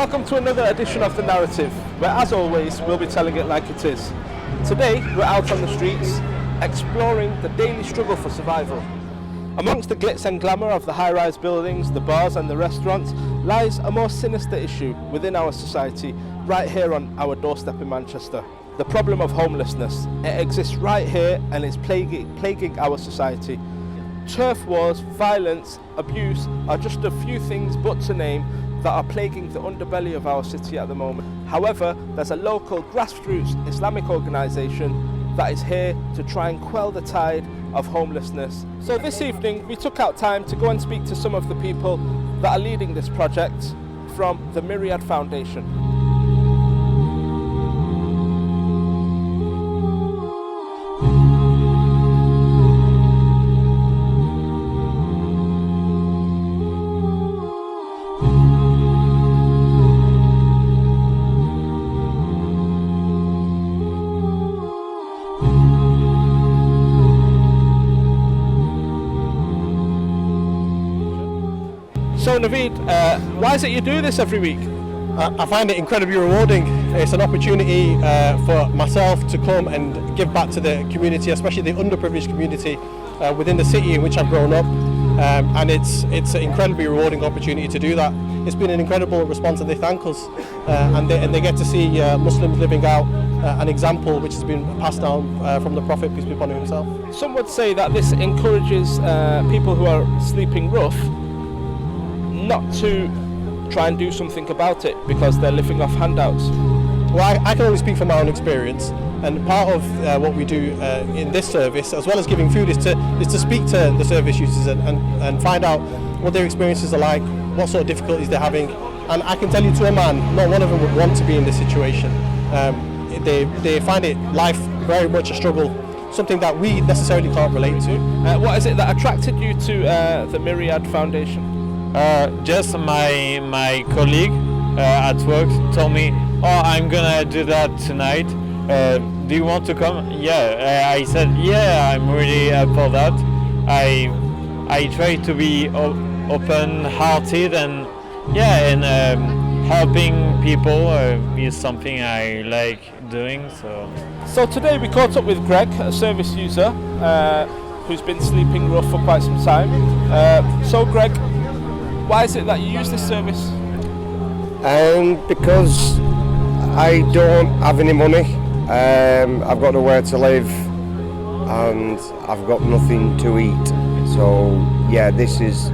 Welcome to another edition of The Narrative, where as always we'll be telling it like it is. Today we're out on the streets, exploring the daily struggle for survival. Amongst the glitz and glamour of the high-rise buildings, the bars and the restaurants lies a more sinister issue within our society, right here on our doorstep in Manchester. The problem of homelessness. It exists right here and is plaguing our society. Turf wars, violence, abuse are just a few things but to name that are plaguing the underbelly of our city at the moment. However, there's a local grassroots Islamic organisation that is here to try and quell the tide of homelessness. So this evening we took out time to go and speak to some of the people that are leading this project from the Myriad Foundation. So Naveed, why is it you do this every week? I find it incredibly rewarding. It's an opportunity for myself to come and give back to the community, especially the underprivileged community within the city in which I've grown up. And it's an incredibly rewarding opportunity to do that. It's been an incredible response and they thank us. And they get to see Muslims living out an example which has been passed down from the Prophet, peace be upon him, himself. Some would say that this encourages people who are sleeping rough not to try and do something about it because they're living off handouts. Well, I can only speak from my own experience, and part of what we do in this service, as well as giving food, is to speak to the service users and find out what their experiences are like, what sort of difficulties they're having. And I can tell you to a man, not one of them would want to be in this situation. They find life very much a struggle, something that we necessarily can't relate to. What is it that attracted you to the Myriad Foundation? Just my colleague at work told me, oh, I'm gonna do that tonight. Do you want to come? Yeah, I said, yeah, I'm really up for that. I try to be open-hearted and helping people is something I like doing. So today we caught up with Greg, a service user who's been sleeping rough for quite some time. So Greg, why is it that you use this service? Because I don't have any money. I've got nowhere to live and I've got nothing to eat. So yeah, this is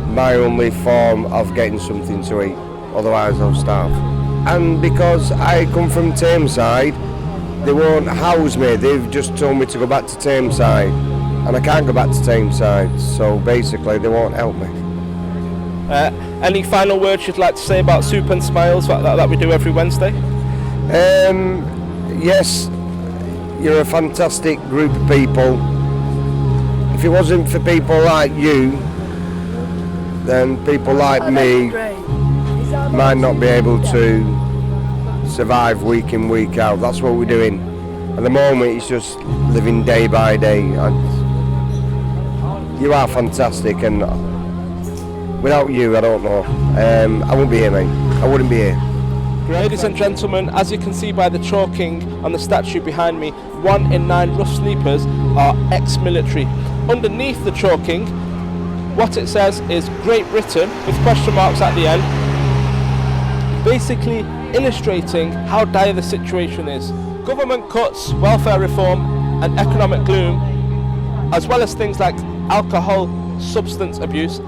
my only form of getting something to eat. Otherwise I'll starve. And because I come from Tameside, they won't house me. They've just told me to go back to Tameside. And I can't go back to Tameside. So basically they won't help me. Any final words you'd like to say about Soup and Smiles that we do every Wednesday? Yes, you're a fantastic group of people. If it wasn't for people like you, then people like me might not be able to survive week in, week out. That's what we're doing. At the moment it's just living day by day. You are fantastic, and without you, I don't know. I wouldn't be here, mate. I wouldn't be here. Ladies and gentlemen, as you can see by the chalking on the statue behind me, 1 in 9 rough sleepers are ex-military. Underneath the chalking, what it says is Great Britain with question marks at the end, basically illustrating how dire the situation is. Government cuts, welfare reform and economic gloom, as well as things like alcohol, substance abuse,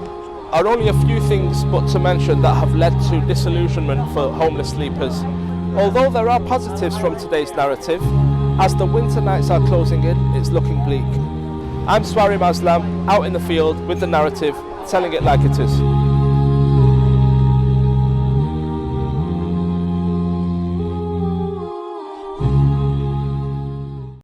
are only a few things but to mention that have led to disillusionment for homeless sleepers. Although there are positives from today's narrative, as the winter nights are closing in, it's looking bleak. I'm Swari Maslam, out in the field with The Narrative, telling it like it is.